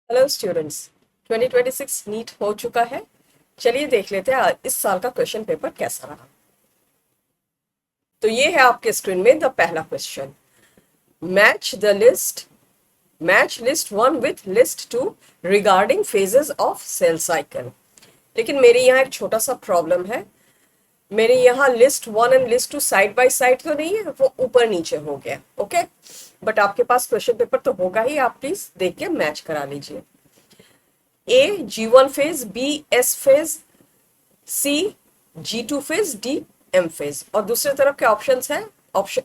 Hello students, 2026 NEET हो चुका है। चलिए देख लेते हैं इस साल का क्वेश्चन पेपर कैसा रहा। तो ये है आपके स्क्रीन में द पहला question. Match the list match list one with list two regarding phases of cell cycle. लेकिन मेरे यहाँ एक छोटा सा प्रॉब्लम है। मेरे यहाँ list one and list two side by side तो नहीं है, वो ऊपर नीचे हो गया। ओके, बट आपके पास क्वेश्चन पेपर तो होगा ही, आप प्लीज देख के मैच करा लीजिए। A G1 phase, B S phase, C G2 phase, D M phase. और दूसरे तरफ के ऑप्शंस है ऑप्शन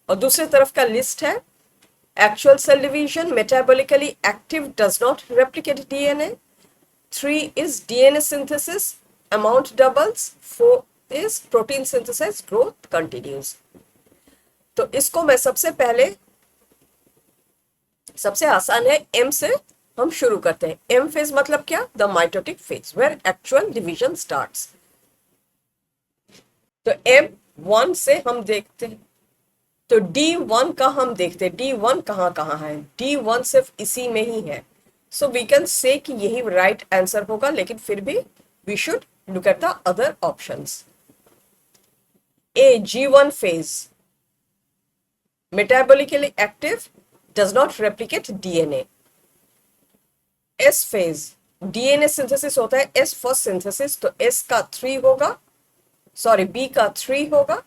और दूसरे तरफ का लिस्ट है। Actual cell division, metabolically active, does not replicate DNA. 3 is DNA synthesis, amount doubles. 4 is protein synthesis, growth continues. तो इसको मैं सबसे आसान है एम से हम शुरू करते हैं। एम फेज मतलब क्या? The mitotic phase where actual division starts. तो एम वन से हम देखते हैं, तो डी वन का हम देखते हैं। डी वन कहाँ कहाँ है? डी वन सिर्फ इसी में ही है। सो वी कैन से कि यही राइट आंसर होगा, लेकिन फिर भी we should look at the other options. A G1 phase, metabolically active, does not replicate DNA. S phase, DNA synthesis होता है, एस फर्स्ट सिंथेसिस, तो एस का 3 होगा, सॉरी बी का 3 होगा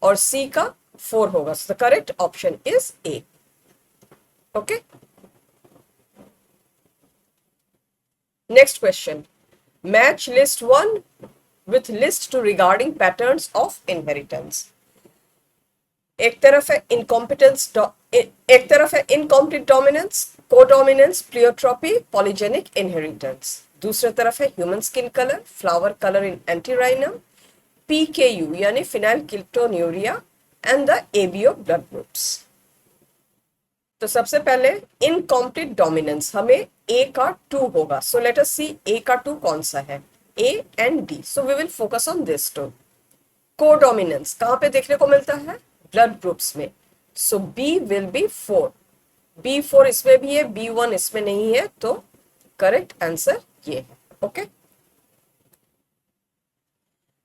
और सी का 4 होगा। So the correct option is A. Okay, next question. Match list one with list two regarding patterns of inheritance. एक तरफ है incomplete dominance, codominance, pleiotropy, polygenic inheritance. दूसरे तरफ है human skin colour, flower colour in antirrhinum, PKU यानी phenylketonuria and the ABO blood groups. तो सबसे पहले इनकॉम्प्लीट डोमिनेंस, हमें ए का 2 होगा। सो लेट अस सी ए का 2 कौन सा है, A and D. So we will focus on this two. Codominance कहां पे देखने को मिलता है? ब्लड ग्रुप्स में। सो बी विल बी 4। B4 इसमें भी है, B1 इसमें नहीं है, तो करेक्ट आंसर ये है। Okay,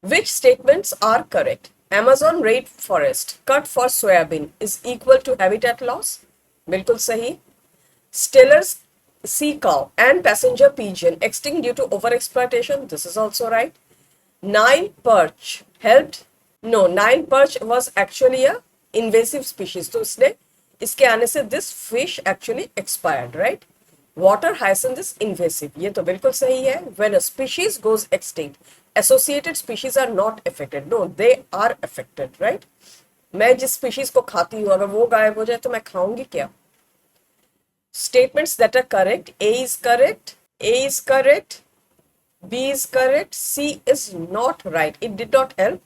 which statements are correct? Amazon rainforest cut for soybean is equal to habitat loss. बिल्कुल सही। Stellar's sea cow and passenger pigeon extinct due to overexploitation. This is also right. Nile perch helped. No, Nile perch was actually a invasive species. तो इसने इसके आने से this fish actually expired, right? Water hyacinth is invasive. ये तो बिल्कुल सही है। When a species goes extinct, associated species are not affected. No, they are affected, right? मैं जिस स्पीशीज को खाती हूँ, अगर वो गायब हो जाए तो मैं खाऊंगी क्या? Statements that are correct: A is correct, A is correct, B is correct, C is not right, it did not help,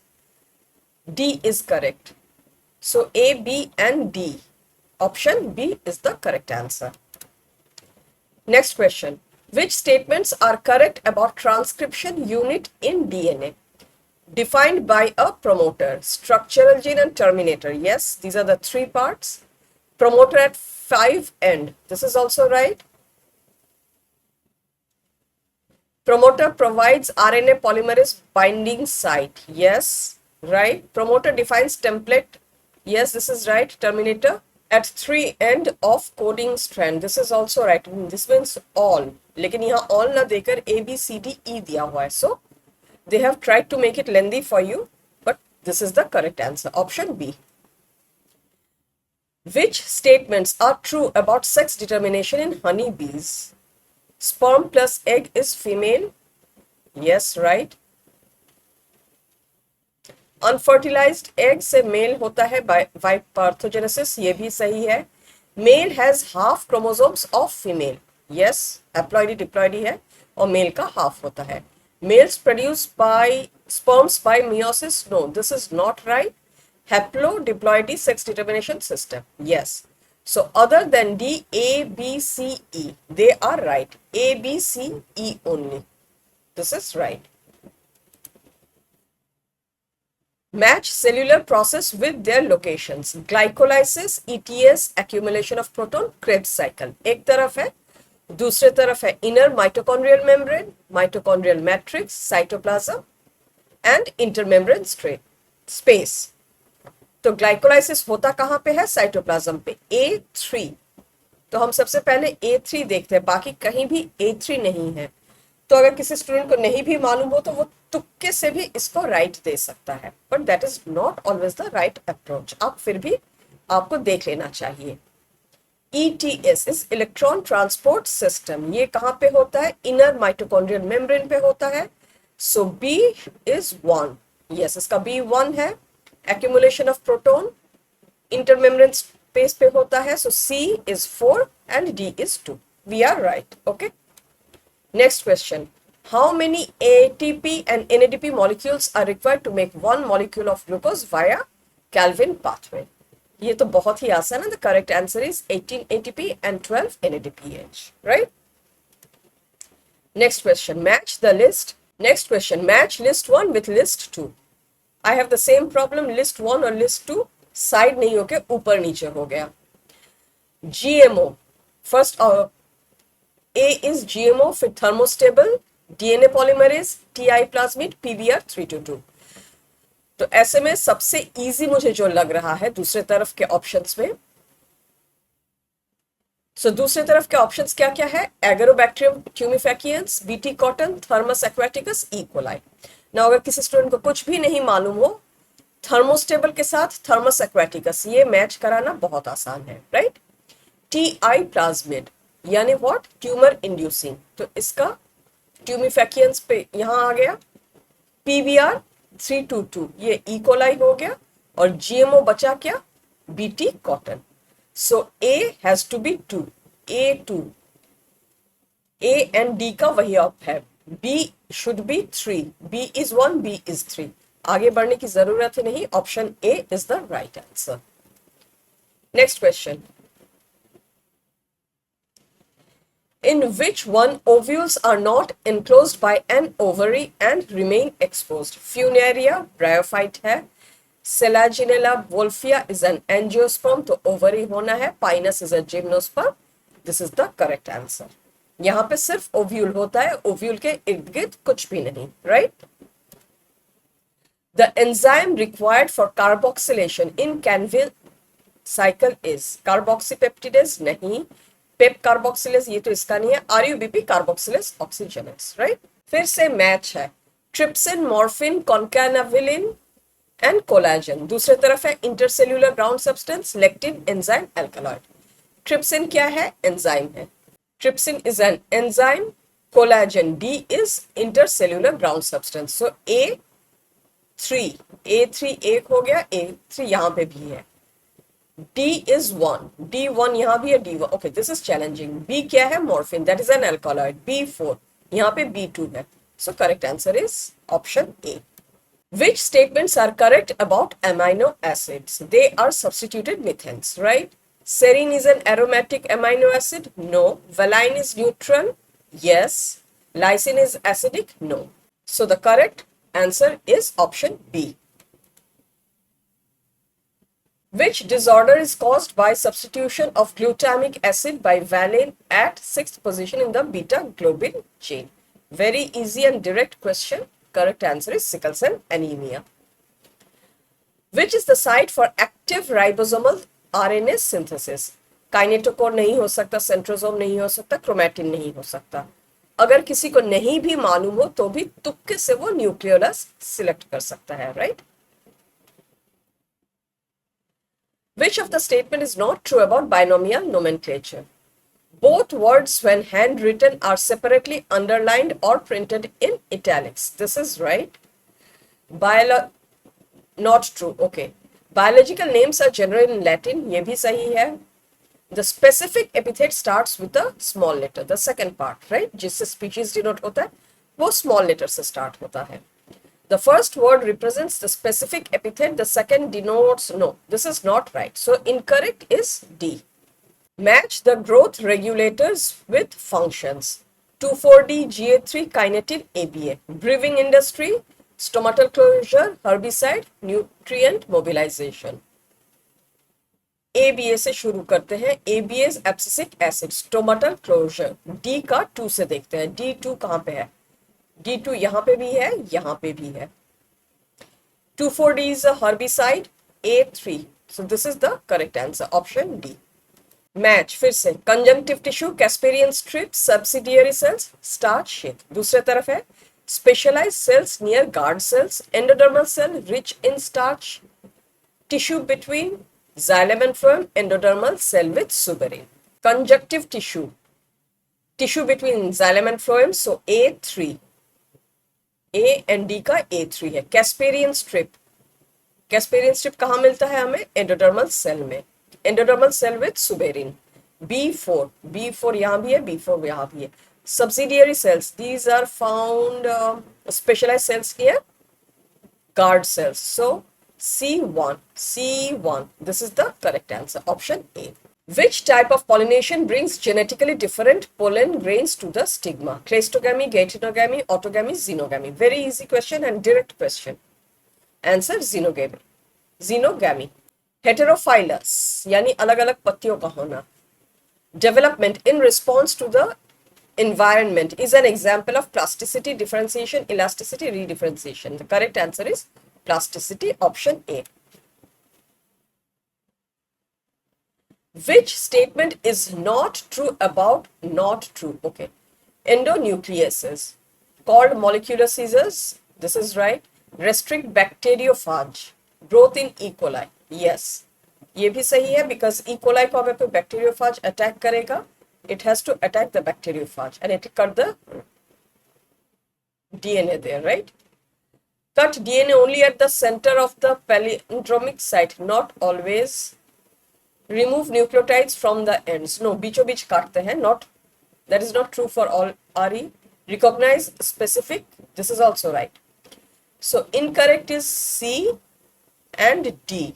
D is correct. So A, B and D, option B is the correct answer. Next question. Which statements are correct about transcription unit in DNA? Defined by a promoter, structural gene and terminator. Yes, these are the 3 parts. Promoter at 5 end. This is also right. Promoter provides RNA polymerase binding site. Yes, right. Promoter defines template. Yes, this is right. Terminator at 3 end of coding strand. This is also right. This means all. लेकिन यहाँ all ना देकर A, B, C, D, E दिया हुआ है. So they have tried to make it lengthy for you, but this is the correct answer. Option B. Which statements are true about sex determination in honeybees? Sperm plus egg is female. Yes, right. Unfertilised egg से male होता है by parthenogenesis, ये भी सही है। Male has half chromosomes of female. Yes, haploidy diploidy है और male का हाफ होता है। Males produce by sperms by meiosis. No, this is not right. Haplodiploidy sex determination system. Yes, so other than D, A, B, C, E, they are right. A, B, C, E only. This is right. Match cellular process with their locations. Glycolysis, ETS, accumulation of proton, Krebs cycle. एक तरफ है दूसरे तरफ है inner mitochondrial membrane, mitochondrial matrix, cytoplasm and intermembrane space. तो glycolysis होता कहां पे है? साइटोप्लाज्म पे, A3। तो हम सबसे पहले A3 देखते हैं, बाकी कहीं भी A3 नहीं है। तो अगर किसी स्टूडेंट को नहीं भी मालूम हो तो वो तुक्के से भी इसको राइट दे सकता है, but that is not always the right approach. आप फिर भी आपको देख लेना चाहिए। ETS is electron transport system, ये कहां पे होता है? इनर माइटोकॉन्ड्रियल मेम्ब्रेन पे होता है। सो B इज 1, यस इसका B 1 है। Accumulation of proton intermembrane space पे होता है, so C is 4 and D is 2। We are right, okay. Next question. How many ATP and NADP molecules are required to make one molecule of glucose via Calvin pathway? ये तो बहुत ही आसान है। The correct answer is 18 ATP and 12 NADPH, right? Next question. Match the list. Next question. Match list 1 with list 2. I have the same problem. List 1 और list 2 side नहीं होके ऊपर नीचे हो गया। GMO. First A is GMO, फिर thermostable, DNA polymerase, TI plasmid, PBR 322। तो ऐसे में सबसे इजी मुझे जो लग रहा है दूसरे तरफ के ऑप्शंस में, दूसरे तरफ के ऑप्शंस क्या क्या है? Agrobacterium tumefaciens, BT cotton, Thermus aquaticus, E coli. ना अगर किसी स्टूडेंट को कुछ भी नहीं मालूम हो, थर्मोस्टेबल के साथ थर्मस एक्वाटिकस ये मैच कराना बहुत आसान है, राइट? TI प्लाज्मिड यानी व्हाट? ट्यूमर इंड्यूसिंग, तो इसका ट्यूमिफेकियंस पे यहां आ गया। PBR 322 ये इकोलाई हो गया, और GMO बचा क्या? BT cotton. So A has to be 2, A2। A and D का वही ऑप है, B should be 3, B is 1, B is 3। आगे बढ़ने की जरूरत ही नहीं, option A is the right answer. Next question. In which one ovules are not enclosed by an ovary and remain exposed? Funaria bryophyte है, Selaginella wolffia is an angiosperm, तो ovary होना है, Pinus is a gymnosperm. This is the correct answer. यहाँ पे सिर्फ ovule होता है, ovule के इर्द गिर्द कुछ भी नहीं, right? The enzyme required for carboxylation in Canville cycle is carboxypeptidase नहीं, पेप कार्बोक्सिलेज ये तो इसका नहीं है, RUBP कार्बोक्सिलेज ऑक्सीजनेज, राइट? फिर से मैच है, ट्रिप्सिन, मॉर्फिन, कॉन्कानाविलिन एंड कोलाजन। दूसरे तरफ है intercellular ground substance, lectin, enzyme, alkaloid. Trypsin क्या है? एंजाइम है। Trypsin is an enzyme, collagen D is intercellular ground substance. So A3 एक हो गया, A3 यहां पे भी है। D is 1, D1 यहां भी है, D1, okay, this is challenging. B क्या है? Morphine, that is an alkaloid. B4 यहां पे B2 है, so correct answer is option A. Which statements are correct about amino acids? They are substituted methanes, right? Serine is an aromatic amino acid? No. Valine is neutral? Yes. Lysine is acidic? No. So the correct answer is option B. Which disorder is caused by substitution of glutamic acid by valine at 6th position in the beta globin chain? Very easy and direct question. Correct answer is sickle cell anemia. Which is the site for active ribosomal RNA synthesis? Kinetochore नहीं हो सकता, centrosome नहीं हो सकता, chromatin नहीं हो सकता। अगर किसी को नहीं भी मालूम हो तो भी तुक्के से वो न्यूक्लियोलस सिलेक्ट कर सकता है, right? Which of the statement is not true about binomial nomenclature? Both words when handwritten are separately underlined or printed in italics. This is right. Not true. Okay. Biological names are general in Latin. ये भी सही है. The specific epithet starts with a small letter. The second part, right? जिससे species denote होता है, वो small letter से start होता है. The first word represents the specific epithet, the second denotes, no, this is not right. So incorrect is D. Match the growth regulators with functions. 2,4-D, GA3, kinetin, ABA. Brewing industry, stomatal closure, herbicide, nutrient mobilization. ABA से शुरू करते हैं, ABase abscisic acid, stomatal closure. D का 2 से देखते हैं, D2 कहाँ पे है? D2 यहाँ पे भी है, यहाँ पे भी है। 2,4-D is a herbicide, A3, so this is the correct answer, option D. Match फिर से, connective tissue, casparian strip, subsidiary cells, starch sheath. दूसरे तरफ है specialised cells near guard cells, endodermal cell rich in starch, tissue between xylem and phloem, endodermal cell with suberin. Conjunctive tissue, tissue between xylem and phloem, so A3, A and D का A3 है। Casparian strip, Casparian strip कहाँ मिलता है हमें? Endodermal cell में, endodermal cell with suberin. B4, B4 यहाँ भी है, B4 यहाँ भी है। Subsidiary cells, these are found specialized cells near guard cells, so C1, C1, this is the correct answer, option A. Which type of pollination brings genetically different pollen grains to the stigma? Cleistogamy, Geitonogamy, autogamy, xenogamy. Very easy question and direct question. Answer xenogamy. Xenogamy. Heterophyllous यानी अलग अलग पत्तियों का होना. Development in response to the environment is an example of plasticity, differentiation, elasticity, redifferentiation. The correct answer is plasticity, option A. Which statement is not true about not true? Okay. Endonucleases called molecular scissors. This is right. Restrict bacteriophage growth in E. coli. Yes. ये भी सही है because E. coli को अगर कोई bacteriophage attack करेगा, it has to attack the bacteriophage and it cut the DNA there, right? Cut DNA only at the center of the palindromic site, not always. Remove nucleotides from the ends. No, बीचों बीच काटते हैं. Not, that is not true for all RE. Recognize specific. This is also right. So incorrect is C and D.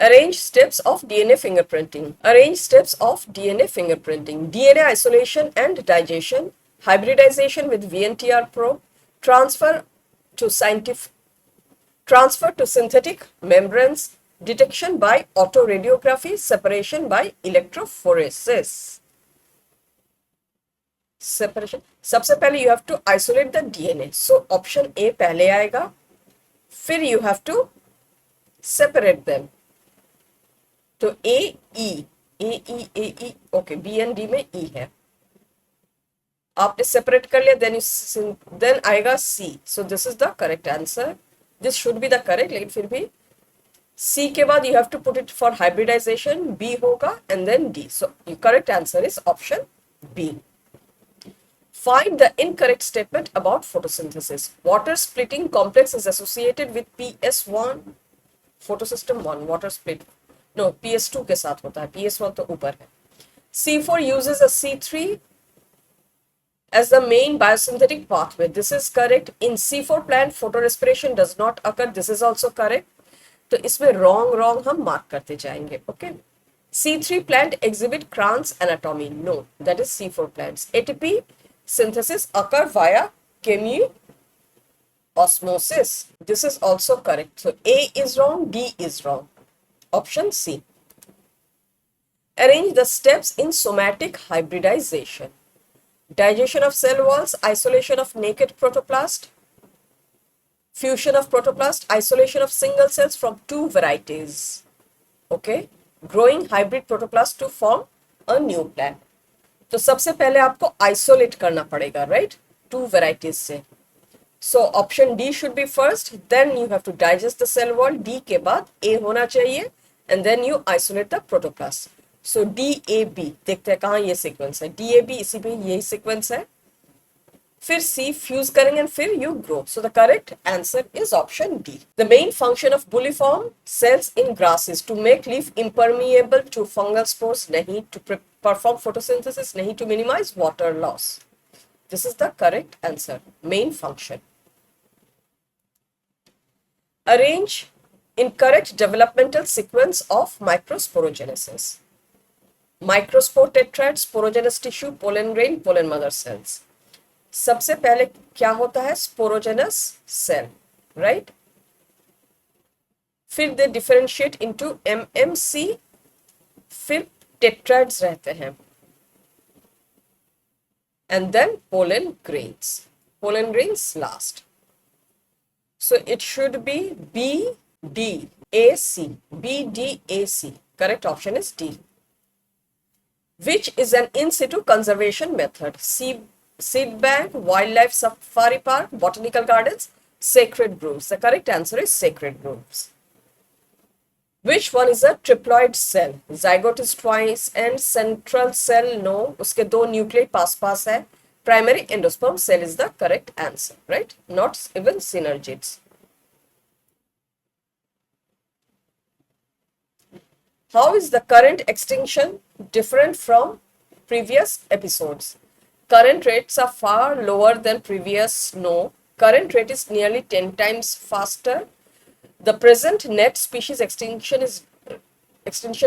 Arrange steps of DNA fingerprinting. Arrange steps of DNA fingerprinting. DNA isolation and digestion. Hybridization with VNTR probe. Transfer to synthetic membranes, detection by autoradiography, separation by electrophoresis. Separation. सबसे पहले you have to isolate the DNA. So option A पहले आएगा, फिर you have to separate them. तो A, E, okay, B and D में E है. आपने separate कर लिया, then आएगा C. So this is the correct answer. This should be the correct, लेकिन फिर भी C के बाद you have to put it for hybridization, B होगा and then D. So the correct answer is option B. Find the incorrect statement about photosynthesis. Water splitting complex is associated with PS1, photosystem 1, water split. No, PS2 के साथ होता है, PS1 तो ऊपर है. C4 uses a C3 as the main biosynthetic pathway. This is correct. In C4 plant, photorespiration does not occur. This is also correct. तो इसमें wrong हम mark करते जाएंगे. Okay. C3 plant exhibit Kranz anatomy. No, that is C4 plants. ATP synthesis occur via chemiosmosis. This is also correct. So A is wrong, D is wrong. Option C. Arrange the steps in somatic hybridization. Digestion of cell walls, isolation of naked protoplast, fusion of protoplast, isolation of single cells from two varieties. Okay, growing hybrid protoplast to form a new plant. तो सबसे पहले आपको isolate करना पड़ेगा, right? Two varieties से. So option D should be first. Then you have to digest the cell wall. D के बाद A होना चाहिए, and then you isolate the protoplast. So DAB देखते हैं कहाँ ये सीक्वेंस है. DAB इसी पे यही सीक्वेंस है. फिर C फ्यूज करेंगे and फिर you grow. So the correct answer is option D. The main function of bulliform cells in grass is to make leaf impermeable to fungal spores, नहीं to perform photosynthesis, नहीं to minimize water loss. This is the correct answer. Main function. Arrange in correct developmental sequence of microsporogenesis. Microspore tetrad, sporogenous tissue, pollen grain, pollen mother cells. सबसे पहले क्या होता है? Sporogenous cell, right? फिर they differentiate into MMC, फिर tetrads रहते हैं, and then pollen grains last. So it should be BDAC. BDAC. Correct option is D. Which is an in situ conservation method? Seed bank, wildlife safari park, botanical gardens, sacred groves. The correct answer is sacred groves. Which one is a triploid cell? Zygote is twice and central cell no. उसके दो nuclei पास है. Primary endosperm cell is the correct answer, right? Not even synergids. How is the current extinction different from previous episodes? Current rates are far lower than previous. No. Current rate is nearly 10 times faster. The present net species extinction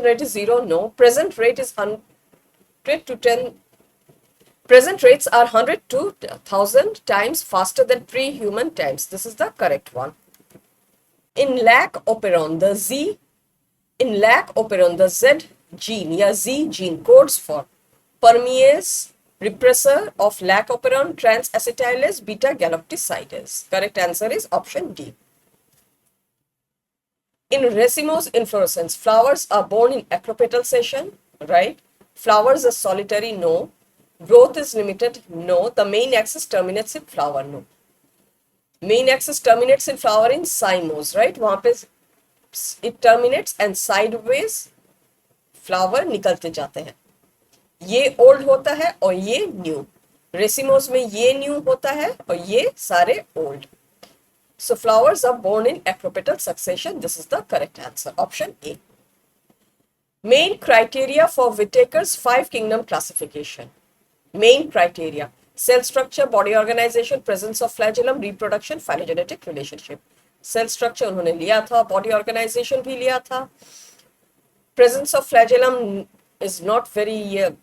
rate is 0. No. Present rate is 100 to 10. Present rates are 100 to 1000 times faster than pre-human times. This is the correct one. In lac operon, the Z gene या Z gene codes for permease repressor of lac operon transacetylase beta galactosidase. Correct answer is option D. In racemose inflorescence, flowers are born in acropetal right? Flowers are solitary, no. Growth is limited, no. The main axis terminates in flower, no. Main axis terminates in flower in cymose, right? वहाँ पे it terminates and sideways flower निकलते जाते हैं. ये old होता है और ये new. Racemose में ये new होता है और ये सारे old. So flowers are born in acropetal succession. This is the correct answer. Option A. Main criteria for Whittaker's 5 kingdom classification. Main criteria: cell structure, body organization, presence of flagellum, reproduction, phylogenetic relationship. Cell structure उन्होंने लिया था, body organization भी लिया था. Presence of flagellum is not very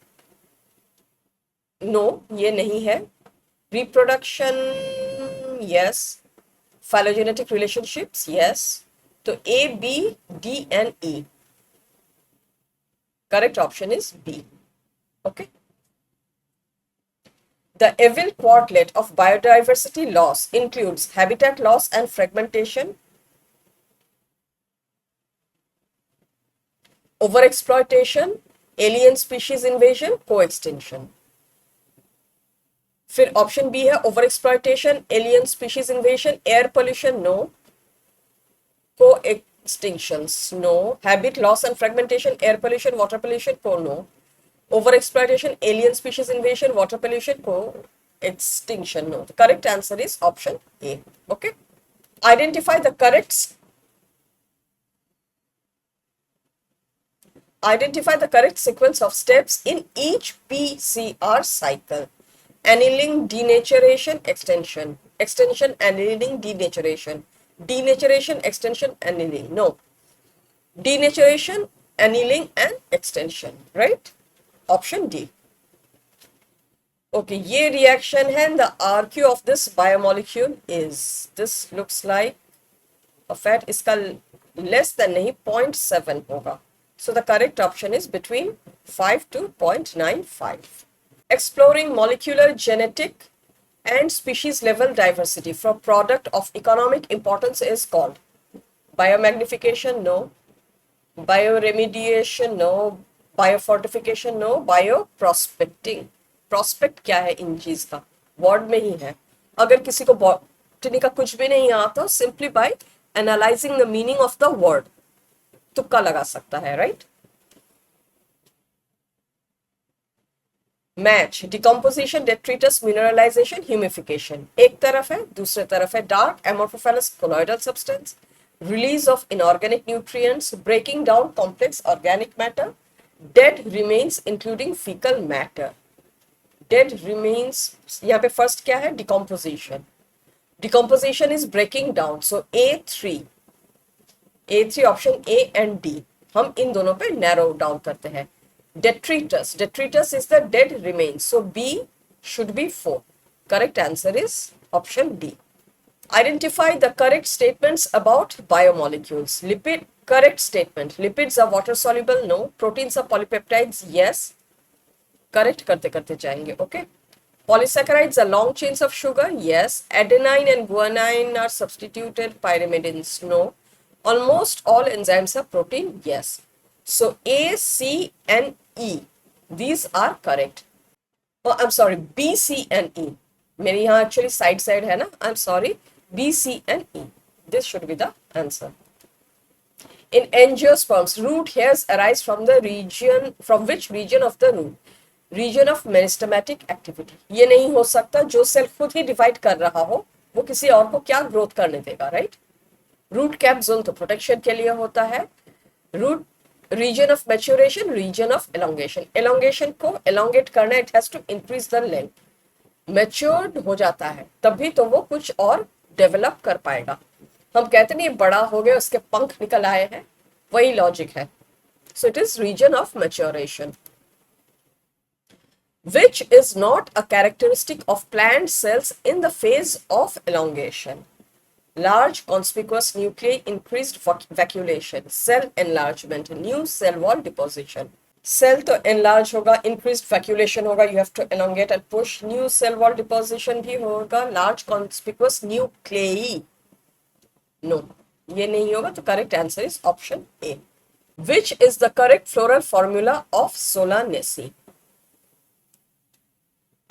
no, ये नहीं है. Reproduction, yes. Phylogenetic relationships, yes. तो A, B, D and E. Correct option is B. Okay. The evil quartet of biodiversity loss includes habitat loss and fragmentation, overexploitation, alien species invasion, co-extinction. फिर option B है overexploitation, alien species invasion, air pollution, no. Co-extinctions, no. Habit loss and fragmentation, air pollution, water pollution, no. Overexploitation, alien species invasion, water pollution, co-extinction, no. The correct answer is option A. Okay. Identify the correct sequence of steps in each PCR cycle. Annealing, denaturation, extension. Extension, annealing, denaturation. Denaturation, extension, annealing. No. Denaturation, annealing and extension. Right? Option D. Okay, ये reaction है. The RQ of this biomolecule is, this looks like a fat. इसका less than नहीं, 0.7 होगा. So the correct option is between 5 to 0.95. Exploring molecular genetic and species level diversity for product of economic importance is called biomagnification, no. Bioremediation, no. Biofortification, no. Bioprospecting. Prospect क्या है इन चीज का? Word में ही है. अगर किसी को बॉटनी का कुछ भी नहीं आता, simply by analysing the meaning of the word तुक्का लगा सकता है, right? Match, decomposition, detritus, mineralisation, humification. एक तरफ है, दूसरे तरफ है dark amorphous colloidal substance, release of inorganic nutrients, breaking down complex organic matter, dead remains including fecal matter. Dead remains, यहाँ पे first क्या है? Decomposition. Decomposition is breaking down. So A3 option A and D. हम इन दोनों पे narrow down करते हैं. Detritus is the dead remains. So B should be 4. Correct answer is option D. Identify the correct statements about biomolecules. Lipid, correct statement. Lipids are water soluble, no. Proteins are polypeptides, yes. Correct करते करते जाएंगे, okay. Polysaccharides are long chains of sugar, yes. Adenine and guanine are substituted pyrimidines, no. Almost all enzymes are protein, yes. So A, C and E, these are correct. Oh, I'm sorry, B, C and E. मेरे यहाँ actually side है ना, I'm sorry. B, C and E, this should be the answer. In angiosperms, root hairs arise from the region, from which region of the root? Region of meristematic activity. ये नहीं हो सकता, जो cell खुद ही divide कर रहा हो वो किसी और को क्या ग्रोथ करने देगा, राइट. रूट कैप जोन तो प्रोटेक्शन के लिए होता है. Root region of maturation, region of elongation. Elongation को एलोंगेट करना, it has to increase the length. Matured हो जाता है तभी तो वो कुछ और डेवलप कर पाएगा. हम कहते नहीं बड़ा हो गया उसके पंख निकल आए हैं, वही लॉजिक है. So it is region of maturation. Which is not a characteristic of plant cells in the phase of elongation? Large conspicuous nuclei, increased vacuolation, cell enlargement, new cell wall deposition. Cell तो enlarge होगा, increased vacuolation होगा, you have to elongate and push. New cell wall deposition भी होगा. Large conspicuous nuclei, no, ये नहीं होगा. तो correct answer is option A. Which is the correct floral formula of Solanaceae?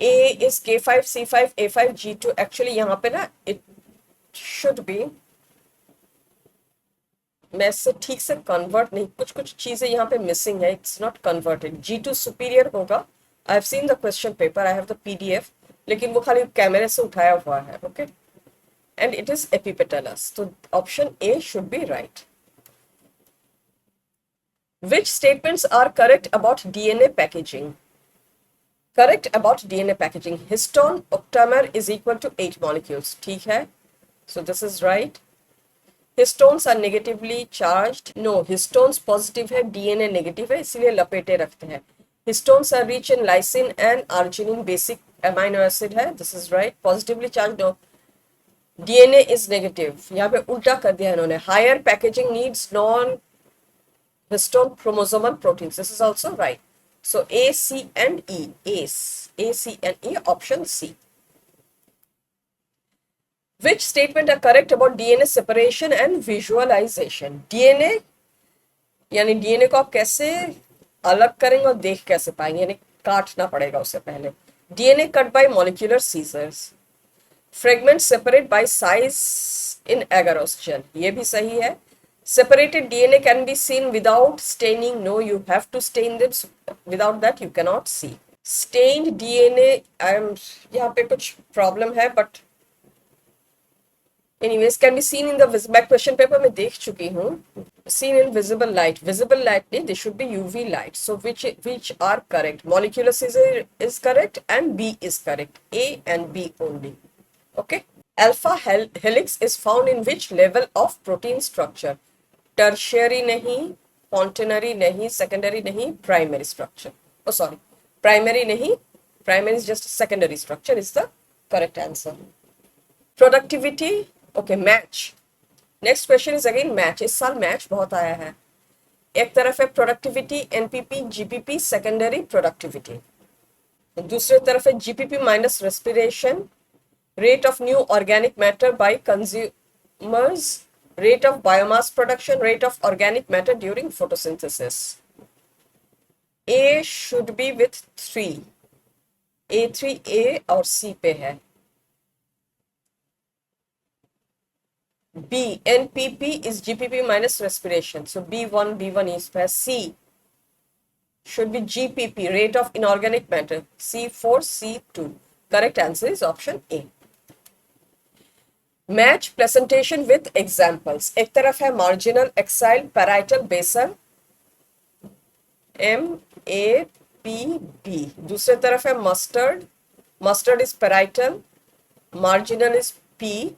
A is K5, C5, A5, G2. Actually यहाँ पे ना it should be, मैं इससे ठीक से कन्वर्ट नहीं, कुछ कुछ चीजें यहाँ पे मिसिंग है. It's not converted. G2 superior होगा. I have seen the question paper, I have the PDF, लेकिन वो खाली कैमरे से उठाया हुआ है, okay. And it is epipetalous. तो option A should be right. Which statements are correct about DNA packaging? Correct about DNA packaging. Histone octamer is equal to 8 molecules. ठीक है. So this is right. Histones are negatively charged. No, histones positive है, DNA negative है, इसलिए लपेटे रखते हैं. Histones are rich in lysine and arginine, basic amino acid है. This is right. Positively charged, no. DNA is negative. यहाँ पे उल्टा कर दिया इन्होंने. Higher packaging needs non-histone chromosomal proteins. This is also right. So A, C and E. A, C and E, option C. Which statement are correct about DNA separation and visualization? DNA यानी DNA को आप कैसे अलग करेंगे और देख कैसे पाएंगे, यानी काटना पड़ेगा उससे पहले. DNA cut by molecular scissors. Fragments separate by size in agarose gel. ये भी सही है. Separated DNA can be seen without staining. No, you have to stain them. Without that, you cannot see. Stained DNA, यहाँ पे कुछ problem है, but anyways, can be seen in the back question paper. मैं देख चुकी हूँ. Seen in visible light. Visible light, they should be UV light. So which are correct? Molecular scissor is correct and B is correct. A and B only. Okay. Alpha helix is found in which level of protein structure? Tertiary नहीं, quaternary नहीं, secondary नहीं, primary structure. Oh sorry, primary नहीं, primary is just secondary structure is the correct answer. Productivity, okay, match. Next question is again match. इस साल match बहुत आया है. एक तरफ है productivity, NPP, GPP, secondary productivity. दूसरे तरफ है GPP minus respiration, rate of new organic matter by consumers, rate of biomass production, rate of organic matter during photosynthesis. A should be with 3. A3, A और C पे है. B, NPP is GPP minus respiration. So B1, B1 is पे. C should be GPP, rate of inorganic matter. C4, C2. Correct answer is option A. Match presentation with examples. एक तरफ है marginal axile parietal basal MAPB. दूसरे तरफ है mustard. Mustard is parietal. Marginal is P.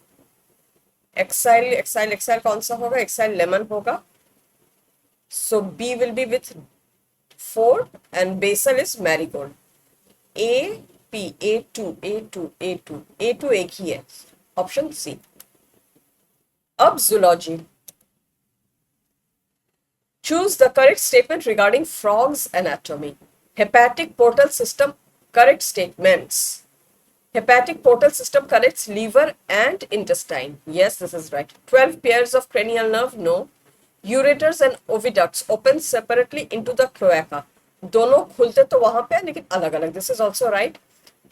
Axile कौन सा होगा? Axile lemon होगा. So B will be with 4 and basal is marigold. A, P, A2, A2, A2, A2 एक ही है. Option C. अब zoology. Choose the correct statement regarding frogs anatomy. Hepatic portal system correct statements. Hepatic portal system connects liver and intestine. Yes, this is right. 12 pairs of cranial nerve. No. Ureters and oviducts open separately into the cloaca. दोनों खुलते तो वहां पे लेकिन अलग अलग. This is also right.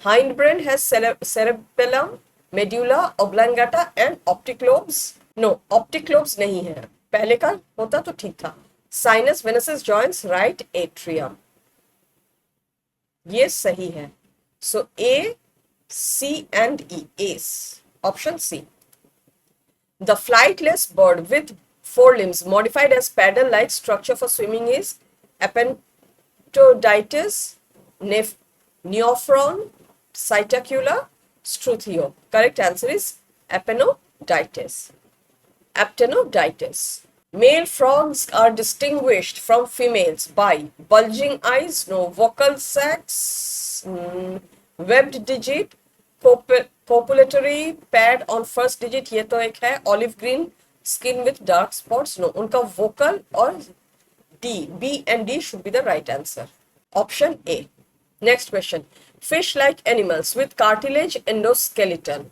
Hindbrain has cerebellum, medulla oblongata and optic lobes. No, optic lobes नहीं है. पहले का होता तो ठीक था. Sinus venesis joins right atrium. ये सही है. So A, C and E. Ace. Option C. The flightless bird with four limbs modified as paddle-like structure for swimming is Apentoditis, Neophron, Cytacula, Struthio. Correct answer is Apentoditis. Aptenodytis. Male frogs are distinguished from females by bulging eyes, no vocal sacs, webbed digit, copulatory pad on first digit, ये तो एक है, olive green skin with dark spots, no, उनका vocal और D, B and D should be the right answer. Option A. Next question. Fish-like animals with cartilage endoskeleton,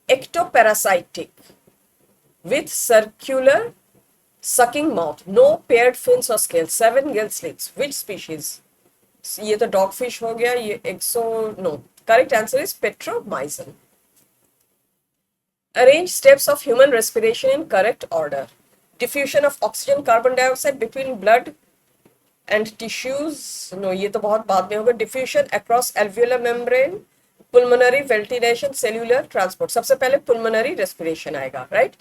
ectoparasitic, with circular sucking mouth, no paired fins or scales, 7 gill slits. Which species? ये तो dogfish हो गया, ये no. Correct answer is Petromyzon. Arrange steps of human respiration in correct order. Diffusion of oxygen, carbon dioxide between blood and tissues. No, ये तो बहुत बाद में होगा. Diffusion across alveolar membrane, pulmonary ventilation, cellular transport. सबसे पहले pulmonary respiration आएगा, right?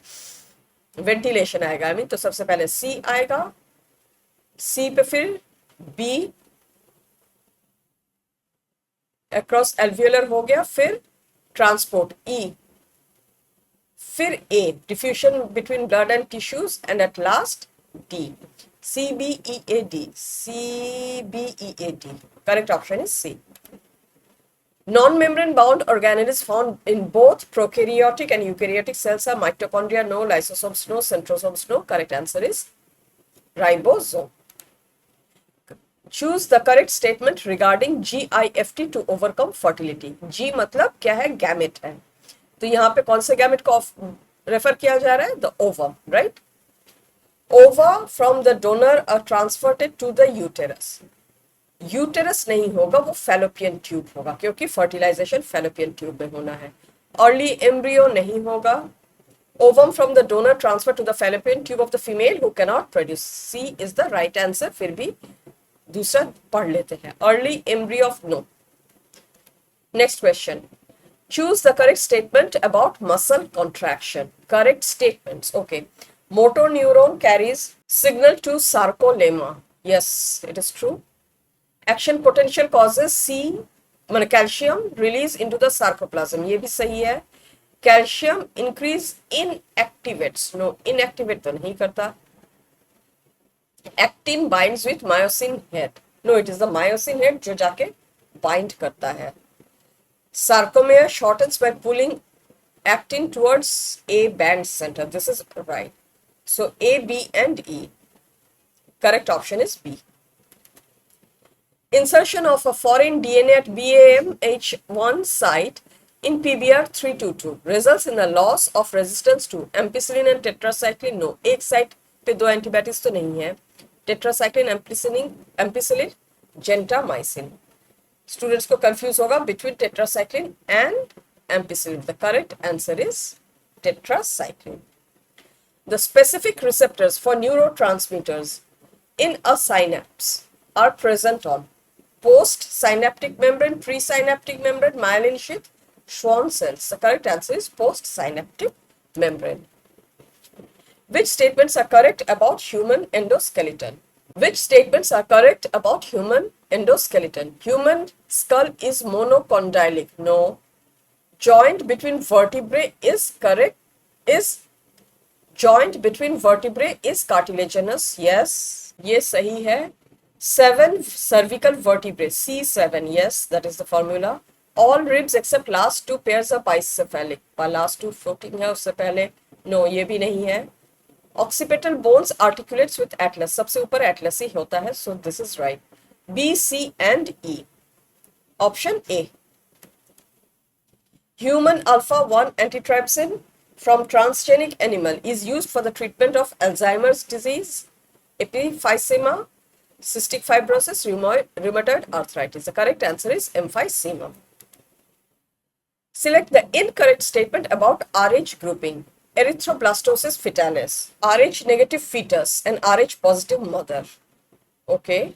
Ventilation आएगा, I mean, तो सबसे पहले C आएगा. C पे फिर B across alveolar हो गया, फिर transport E, फिर A, diffusion between blood and tissues, and at last D. CBEAD. CBEAD. Correct option is C. Non-membrane bound organelles found in both prokaryotic and eukaryotic cells are mitochondria, no, lysosomes, no, centrosomes, no. Correct answer is ribosome. Choose the correct statement regarding GIFT to overcome fertility. G मतलब क्या है? Gamete है. तो यहाँ पे कौन से gamete को रेफर किया जा रहा है? The ovum, right? Ova from the donor are transferred to the uterus. Uterus नहीं होगा, वो फैलोपियन ट्यूब होगा, क्योंकि फर्टिलाइजेशन फैलोपियन ट्यूब में होना है. अर्ली एम्ब्रियो नहीं होगा. Ovum from the donor transfer to the fallopian tube of the female who can not produce. C is the right answer. फिर भी दूसरा पढ़ लेते हैं. Early embryo of no. Next question. Choose the correct statement about muscle contraction. Correct statements. Okay. Motor neuron carries signal to sarcolemma. Yes, it is true. Action potential causes calcium release into the sarcoplasm. ये भी सही है. Calcium increase inactivates. No, inactivate तो नहीं करता. Actin binds with myosin head. No, it is the myosin head जो जाके bind करता है. Sarcomere shortens by pulling actin towards A band center. This is right. So A, B and E. Correct option is B. Insertion of a foreign DNA at BAMH1 site in PBR322 results in the loss of resistance to ampicillin and tetracycline. No, एक site पे दो antibiotics तो नहीं है. Tetracycline, ampicillin, gentamicin. Students को confuse होगा between tetracycline and ampicillin. The correct answer is tetracycline. The specific receptors for neurotransmitters in a synapse are present on post-synaptic membrane, presynaptic membrane, myelin sheath, Schwann cells. The correct answer is post-synaptic membrane. Which statements are correct about human endoskeleton? Which statements are correct about human endoskeleton? Human skull is monocondylic. No. Joint between vertebrae is correct. Joint between vertebrae is cartilaginous. Yes, ये सही है. 7 cervical vertebrae, C7, yes, that is the formula. All ribs except last two pairs are bicephalic. Last two floating है उससे पहले. No, ये भी नहीं है. Occipital bones articulates with atlas. सबसे ऊपर atlas ही होता है. So this is right. B, C and E. Option A. Human alpha-1 antitrypsin from transgenic animal is used for the treatment of Alzheimer's disease, emphysema, cystic fibrosis, rheumatoid arthritis. The correct answer is emphysema. Select the incorrect statement about Rh grouping. Erythroblastosis fetalis, Rh negative fetus and Rh positive mother. Okay,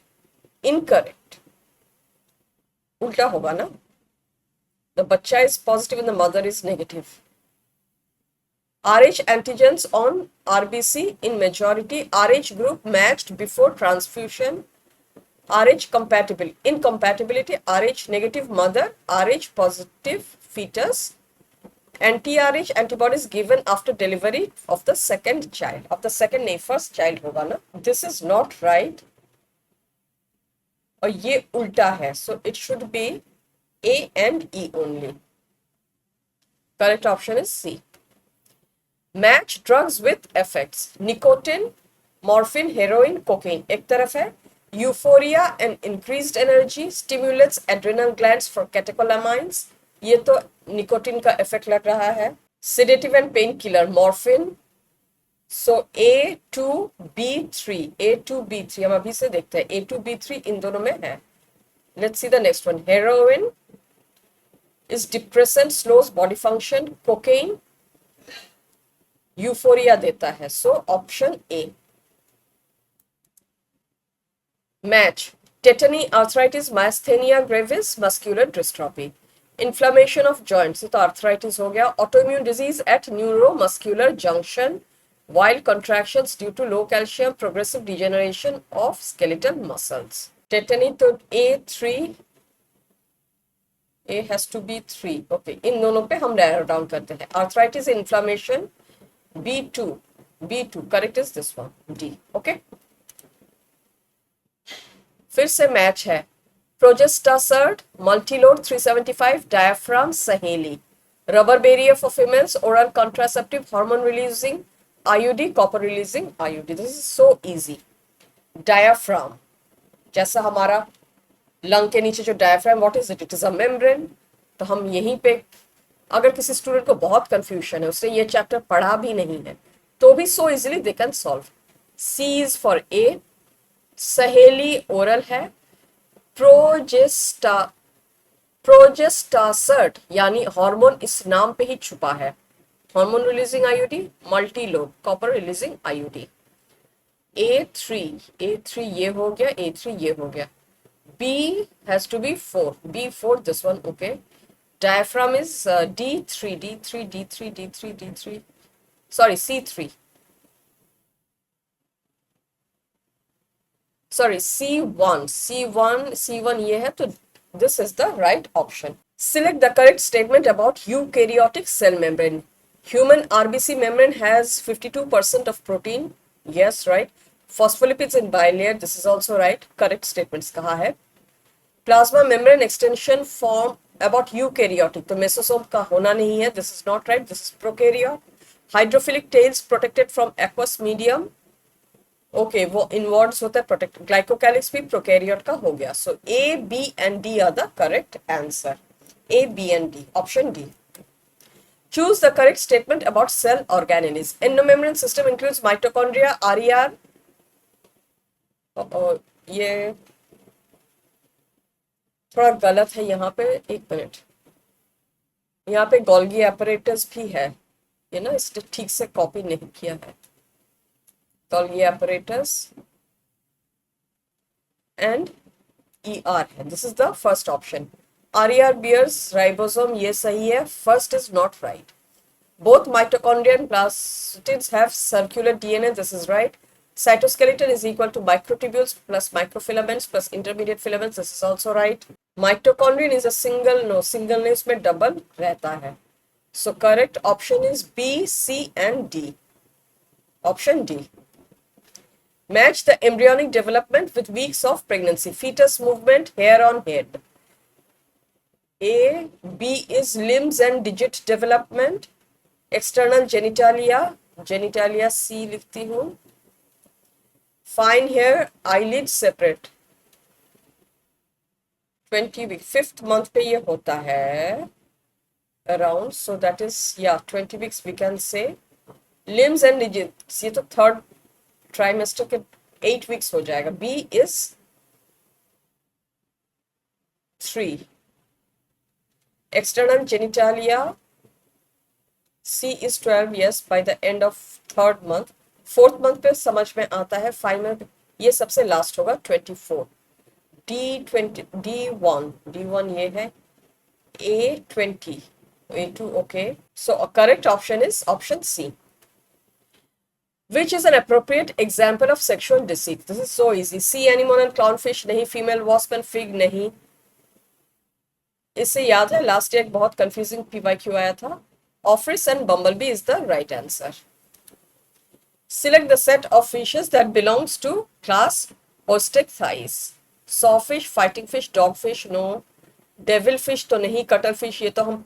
incorrect. उल्टा होगा ना? The bacha is positive and the mother is negative. Rh antigens on RBC in majority. Rh group matched before transfusion. Rh compatible. Incompatibility. Rh negative mother. Rh positive fetus. Anti-Rh antibodies given after delivery of the second child. Of the second नहीं, first child होगा ना? This is not right. और ये उल्टा है. So it should be A and E only. Correct option is C. Match drugs with effects. Nicotine, morphine, heroin, cocaine. एक तरफ है. Euphoria and increased energy stimulates adrenal glands for catecholamines. ये तो nicotine का इफेक्ट लग रहा है. Sedative and painkiller, morphine. So A2B3, A2B3 हम अभी से देखते हैं. A2B3 इन दोनों में है. Let's see the next one. Heroin is depressant, slows body function. Cocaine euphoria देता है. So option A. Match. Tetany, arthritis, myasthenia gravis, muscular dystrophy. Inflammation of joints, तो arthritis हो गया. Autoimmune disease at neuromuscular junction. Wild contractions due to low calcium, progressive degeneration of skeletal muscles. Tetany तो A3. A has to be 3. Okay, इन दोनों पे हम narrow down करते हैं. Arthritis, inflammation, B2. B2. Correct is this one. D. Okay. फिर से match है. Progestasert, multiload 375, diaphragm, Saheli. Rubber barrier for females, oral contraceptive, hormone releasing, IUD, copper releasing IUD. This is so easy. Diaphragm. जैसा हमारा lung के नीचे जो diaphragm, what is it? It is a membrane. तो हम यहीं पे, अगर किसी स्टूडेंट को बहुत कंफ्यूजन है, उसने ये चैप्टर पढ़ा भी नहीं है, तो भी so easily they can solve. C is for A. सहेली ओरल है. प्रोजेस्टासर्ट यानी हार्मोन इस नाम पे ही छुपा है. Hormone releasing IUD, Multiload, copper releasing IUD. A3 ये हो गया, A3 ये हो गया. B has to be 4. B4, this one, okay. Diaphragm is D3. Sorry, C3. Sorry, C1 ये है, तो this is the right option. Select the correct statement about eukaryotic cell membrane. Human RBC membrane has 52% of protein. Yes, right. Phospholipids in bilayer. This is also right. Correct statements कहा है. Plasma membrane extension form about eukaryotic. तो mesosome का होना नहीं है. This is not right. This is prokaryote. Hydrophilic tails protected from aqueous medium. Okay, वो inwards होता है protected. Glycocalyx भी prokaryote का हो गया. So A, B and D are the correct answer. A, B and D. Option D. Choose the correct statement about cell organelles. Endomembrane system includes mitochondria, RER. ये थोड़ा गलत है यहाँ पे. एक मिनट, यहाँ पे गोल्गी apparatus भी है, ये ना इसने ठीक से कॉपी नहीं किया है. गोल्गी apparatus and ER है. This is the first option. RER bears ribosome, ये सही है. First is not right. Both mitochondria and plastids have circular DNA. This is right. Cytoskeleton is equal to microtubules plus microfilaments plus intermediate filaments. This is also right. Mitochondrion is a single, no, single नहीं, इसमें double रहता है. So correct option is B, C and D. Option D. Match the embryonic development with weeks of pregnancy. Fetus movement, hair on head. A. B is limbs and digit development. External genitalia, genitalia C लिखती हूँ. Fine hair, eyelids separate. 20 week, 5th month पे ये होता है around, so that is, yeah, 20 weeks we can say. Limbs and digits, ये तो 3rd trimester के 8 weeks हो जाएगा. B is 3. External genitalia, C is 12, yes, by the end of 3rd month. 4th month पे समझ में आता है. फाइनल ये सबसे लास्ट होगा 24. D1 ये है. A20, A2, okay. So a correct option is option C. Which is an appropriate example of sexual deceit? This is so easy. Sea anemone and clownfish नहीं. Female wasp and fig नहीं. इससे याद है last year एक बहुत confusing PYQ आया था. Office and bumblebee is the right answer. Select the set of fishes that belongs to class Osteichthyes. Sawfish, fighting fish, dogfish, no. Devilfish तो नहीं. Cuttlefish ये तो हम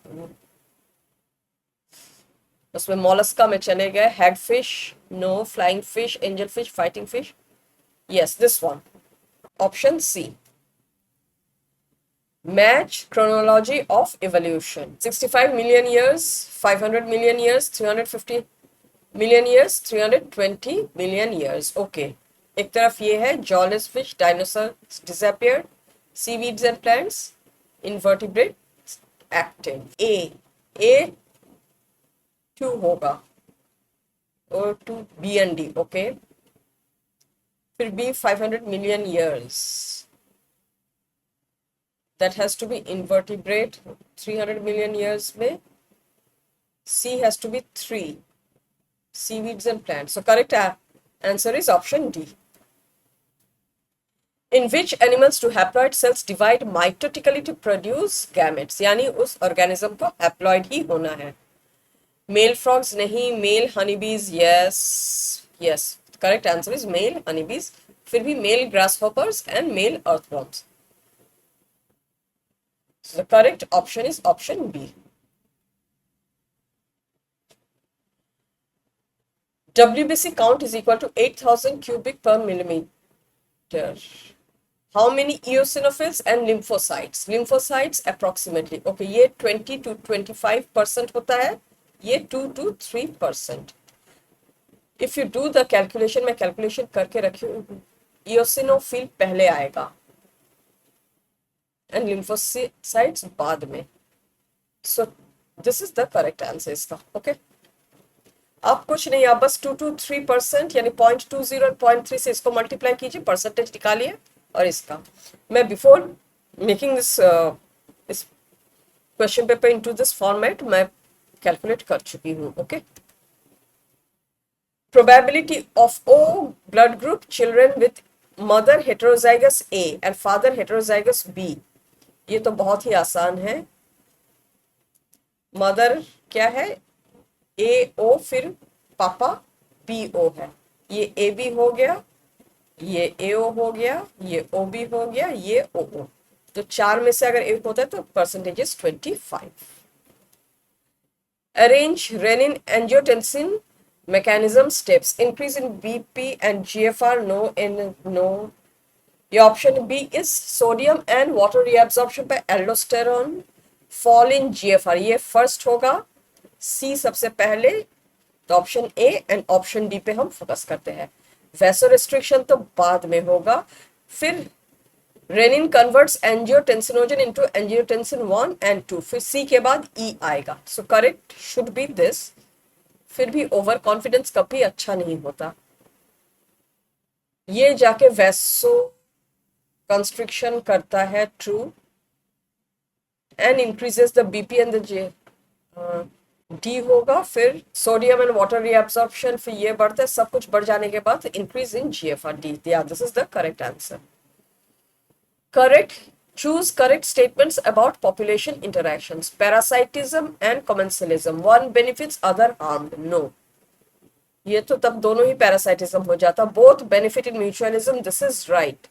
उसमें mollusca में चले गए. Hagfish, no. Flying fish, angelfish, fighting fish. Yes, this one. Option C. Match chronology of evolution. 65 million years, 500 million years, 350 million years, 320 million years. Okay. एक तरफ ये है jawless fish, dinosaurs disappeared, seaweeds and plants, invertebrates active. A 2 होगा और 2 B and D. Okay. फिर B 500 million years. That has to be invertebrate. 300 million years में. C has to be 3. Seaweeds and plants. So correct answer is option D. In which animals do haploid cells divide mitotically to produce gametes? यानी उस organism को haploid ही होना है. Male frogs नहीं. Male honeybees, yes. Yes. Correct answer is male honeybees. फिर भी male grasshoppers and male earthworms. So the correct option is option B. WBC count is equal to 8,000 cubic per millimeter. How many eosinophils and lymphocytes? Lymphocytes approximately. Okay, ये 20 to 25% होता है. ये 2 to 3%. If you do the calculation, मैं calculation करके रखी हूँ. eosinophil पहले आएगा and lymphocytes बाद में. So this is the correct answer इसका. Okay. आप कुछ नहीं, आप बस 2 to 3% यानी 0.20 और 0.3 से इसको मल्टीप्लाई कीजिए, परसेंटेज निकालिए. और इसका मैं before making this question paper into this format मैं कैलकुलेट कर चुकी हूँ. Okay. Probability of O blood group children with mother heterozygous A and father heterozygous B. ये तो बहुत ही आसान है. मदर क्या है? AO, फिर पापा BO है. ये AB हो गया, ये AO हो गया, ये OB हो गया, ये OO. तो 4 में से अगर एक होता है तो percentage is 25. Arrange renin angiotensin mechanism steps. Increase in BP and GFR, no. Your option B is sodium and water reabsorption by aldosterone. Fall in GFR, ये फर्स्ट होगा. C सबसे पहले. तो option A and option D पे हम focus करते हैं. Vaso restriction तो बाद में होगा. फिर renin converts angiotensinogen into angiotensin 1 and 2. फिर C के बाद E आएगा. So correct should be this. फिर भी ओवर कॉन्फिडेंस कभी अच्छा नहीं होता. ये जाके वैसो कंस्ट्रिक्शन करता है, true, and increases the BP and the D होगा. फिर सोडियम एंड वाटर रीअब्सॉर्प्शन, फिर ये बढ़ता है. सब कुछ बढ़ जाने के बाद increase in GFR D. This is the correct answer. Correct. Choose correct statements about population interactions. Parasitism and commensalism. One benefits, other harmed. No. ये तो तब दोनों ही parasitism हो जाता. Both benefit in mutualism. This is right.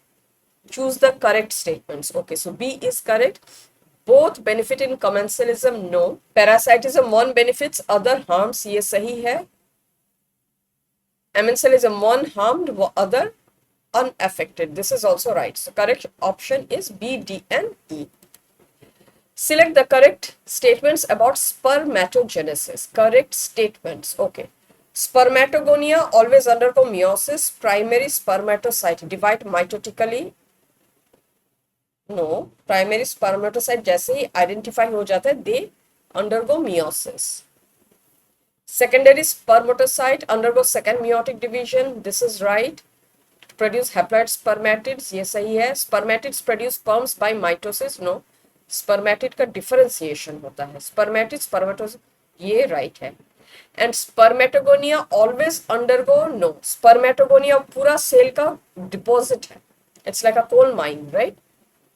Choose the correct statements. Okay, so B is correct. Both benefit in commensalism, no. Parasitism one benefits other harms, ये सही है. Amensalism one harmed other unaffected, this is also right. So correct option is B, D and E. Select the correct statements about spermatogenesis. Correct statements. Okay. Spermatogonia always undergo meiosis. Primary spermatocyte divide mitotically. No. Primary spermatocyte जैसे ही identify हो जाता है, they undergo meiosis. Secondary spermatocyte undergo second meiotic division. This is right. Produce haploid spermatids, ये सही है. Spermatids produce sperms by mitosis. No. Spermatid का differentiation होता है. स्पर्मेटिड स्पर्मेटोज, ये राइट है. And spermatogonia always undergo, no. Spermatogonia पूरा cell का डिपॉजिट है. It's like a coal mine, right.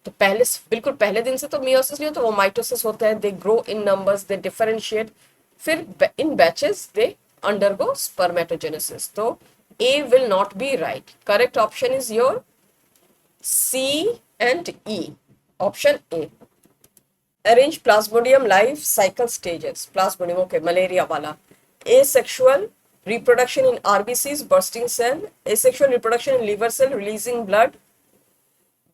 तो पहले, बिल्कुल पहले दिन से तो मियोसिस नहीं होता, वो माइटोसिस होता है. They grow in numbers, they differentiate, फिर in batches they undergo spermatogenesis. तो A will not be right. Correct option is your C and E. Option A. Arrange Plasmodium life cycle stages. Plasmodium, okay, malaria wala. Asexual reproduction in RBCs, bursting cell. Asexual reproduction in liver cell, releasing blood.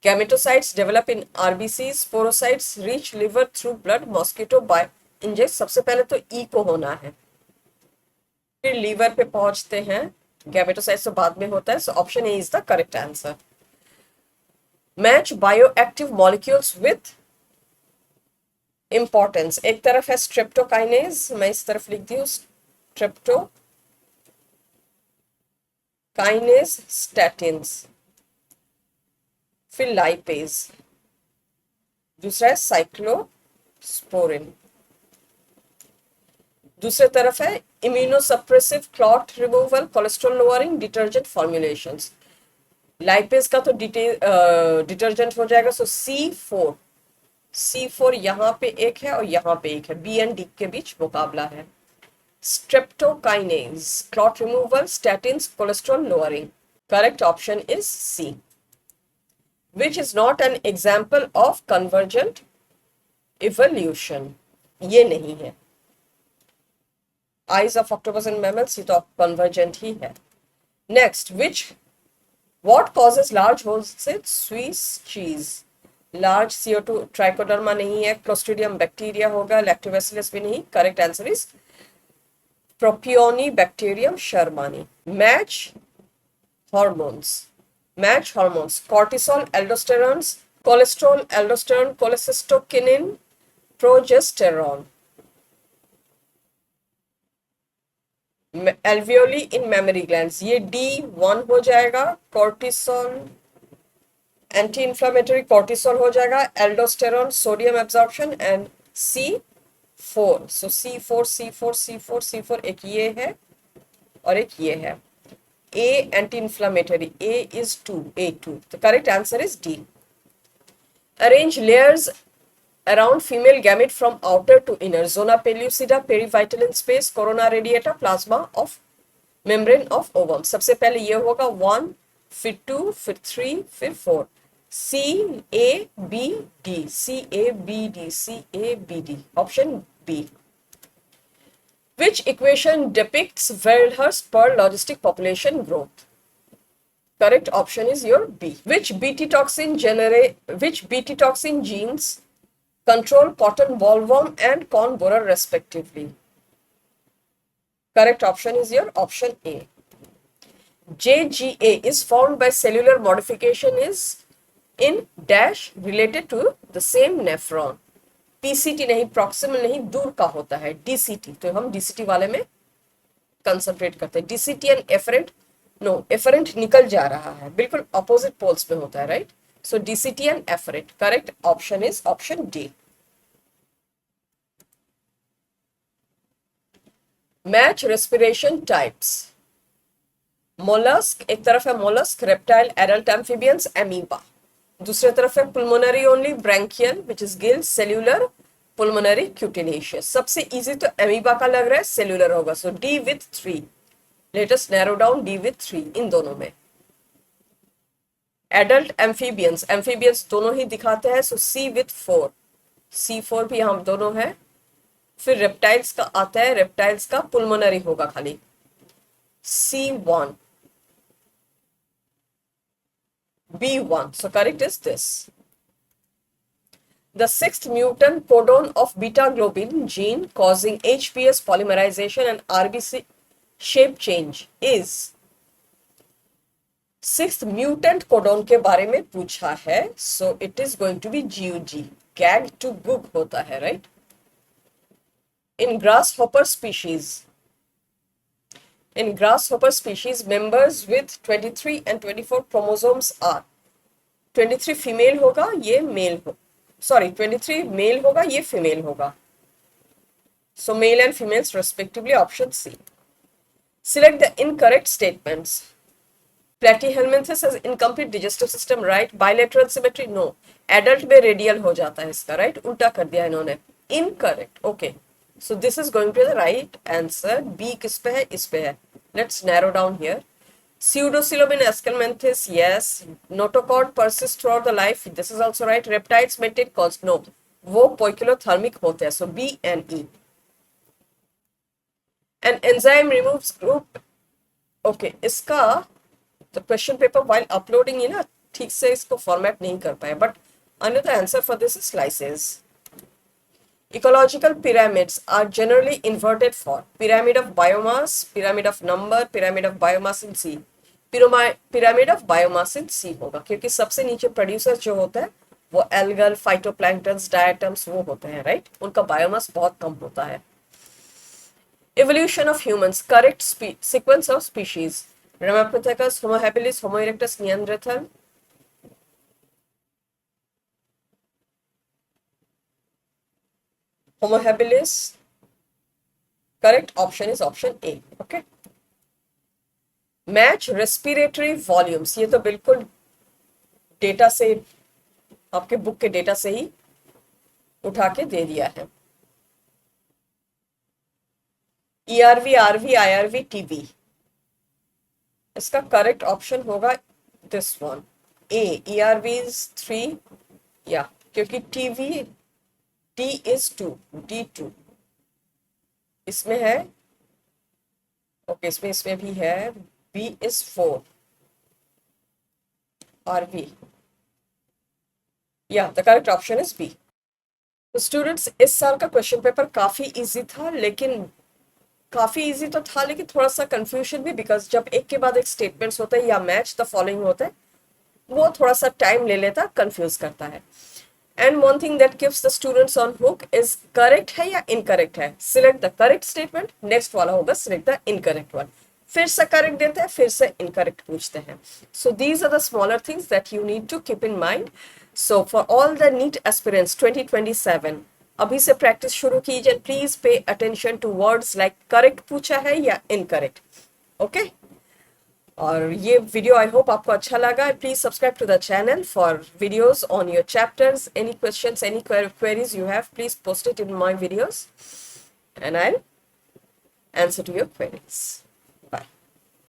Gametocytes develop in RBCs. Sporocytes reach liver through blood. Mosquito bite inject. सबसे पहले तो E को होना है, फिर liver पे पहुंचते हैं. गैमेटोसाइट्स तो बाद में होता है. So option A is the correct answer. Match bioactive molecules with importance. एक तरफ है स्ट्रेप्टोकाइनेज, मैं इस तरफ लिख दी हूं स्ट्रेप्टोकाइनेज स्टैटिन्स, फिर लाइपेज. दूसरा है साइक्लोस्पोरिन. दूसरे तरफ है immunosuppressive, clot removal, cholesterol lowering, detergent formulations. Lipase का तो डिटर्जेंट हो जाएगा. सो C4. C4 यहाँ पे एक है और यहाँ पे एक है. बी एंड डी के बीच मुकाबला है. Streptokinase, clot removal, statins, cholesterol lowering. Correct option is C. Which is not an example of convergent evolution, ये नहीं है. Eyes of octopus and mammals, ये तो कन्वर्जेंट ही है. Next, what causes large holes in Swiss cheese? Large CO2 trichoderma नहीं है. Clostridium bacteria होगा. लैक्टोबैसिलस भी नहीं. Correct answer is propionibacterium shermanii. Match hormones. Cortisol, aldosterone, cholesterol, aldosterone, cholecystokinin, progesterone. Alveoli in mammary glands, ये D1 हो जाएगा. Cortisol anti inflammatory, cortisol हो जाएगा. Aldosterone sodium absorption and C4. So C4, एक ये है और एक ये है. A anti inflammatory, A is 2, A2. तो correct answer is D. Arrange layers around female gamete from outer to inner. Zona pellucida, perivital in space, corona radiata, plasma of membrane of ovum. सबसे पहले ये होगा 1, फिर 2, फिर 3, फिर 4. C A B D, C A B D, C A B D. Option B. Which equation depicts Verhulst per logistic population growth? Correct option is your B. Which Bt toxin genes control cotton bollworm and corn borer respectively? Correct option is your option A. JGA is formed by cellular modification is in dash related to the same nephron. PCT नहीं, proximal नहीं, दूर का होता है. DCT, तो हम DCT वाले में कंसंट्रेट करते हैं. DCT and efferent, no, efferent निकल जा रहा है, बिल्कुल अपोजिट पोल्स पे होता है, right. So DCT and efferent. Correct option is option D. Match respiration types. Mollusc, एक तरफ है mollusc, reptile, adult amphibians, amoeba. दूसरे तरफ है pulmonary only, branchial which is gill, cellular, pulmonary, cutaneous. सबसे इजी तो एमीबा का लग रहा है, सेल्यूलर होगा. सो D with 3. Let us narrow down D with 3 इन दोनों में. एडल्ट एम्फीबियंस दोनों ही दिखाते हैं. सो C with 4. C4 भी हम दोनों है। फिर रेप्टाइल्स का आता है, रेप्टाइल्स का पुल्मोनरी होगा खाली, C1, B1. So correct is this. The sixth mutant codon of beta globin gene causing HBS polymerization and RBC shape change is. Sixth mutant codon के बारे में पूछा है, so it is going to be GUG. Gag to goog होता है, right? In grasshopper species, members with 23 and 24 chromosomes are. 23 female होगा, ये mail हो, सॉरी 23 मेल होगा, ये फीमेल होगा. So male and females respectively, option C. Select the incorrect statements. Platyhelminthes has incomplete digestive system, right? Bilateral symmetry, no. Adult में radial हो जाता है इसका, right? उल्टा कर दिया इन्होंने. Incorrect. Okay. So this is going to be the right answer. B किस पे है? इस पे है. Let's narrow down here. Pseudocylobin esculenthes, yes. Notochord persists throughout the life. This is also right. Reptiles maintain cause, no. वो poikilothermic होते हैं. So B and E. An enzyme removes group. Okay, इसका तो क्वेश्चन पेपर while uploading ही ना ठीक से इसको format नहीं कर पाए, but another answer for this is slices. Ecological pyramids are generally inverted for pyramid of biomass, pyramid of number, pyramid of biomass in C. pyramid of biomass in C होगा, क्योंकि सबसे नीचे प्रोड्यूसर जो होता है वो एल्गल, फाइटोप्लैंक्टन्स, डायटम्स वो होते हैं, राइट? उनका बायोमास बहुत कम होता है. Evolution of humans, correct sequence of species. Ramapithecus, Homo habilis, Homo erectus, Neanderthal. Homo habilis. Correct option is option A. Okay. Match respiratory volumes. ये तो बिल्कुल डेटा से, आपके बुक के डेटा से ही उठा के दे दिया है. ERV, RV, IRV, TB. इसका करेक्ट ऑप्शन होगा this one, A. ERV is 3, या क्योंकि TB, T is 2, D2 इसमें है. ओके, इसमें भी है. B is 4, RV. या the correct option is B. तो स्टूडेंट्स, इस साल का क्वेश्चन पेपर काफी इजी था, लेकिन थोड़ा सा कंफ्यूजन भी, बिकॉज जब एक के बाद एक स्टेटमेंट्स होते हैं या मैच द फॉलोइंग होते हैं, वो थोड़ा सा टाइम ले लेता, कंफ्यूज करता है. And one thing that keeps the students on hook is correct है या इनकरेक्ट है. Select the correct statement, next वाला होगा सिलेक्ट द इनकरेक्ट वन. फिर से करेक्ट देते हैं, फिर से इनकरेक्ट पूछते हैं. So these are the smaller things that you need to keep in mind. So for all the NEET aspirants 2027, अभी से प्रैक्टिस शुरू कीजिए. Please pay attention to words like correct पूछा है या इनकरेक्ट. ओके, और ये वीडियो आई होप आपको अच्छा लगा. Please subscribe to the channel for videos on your chapters. Any questions, any queries you have, please post it in my videos and I will answer to your queries.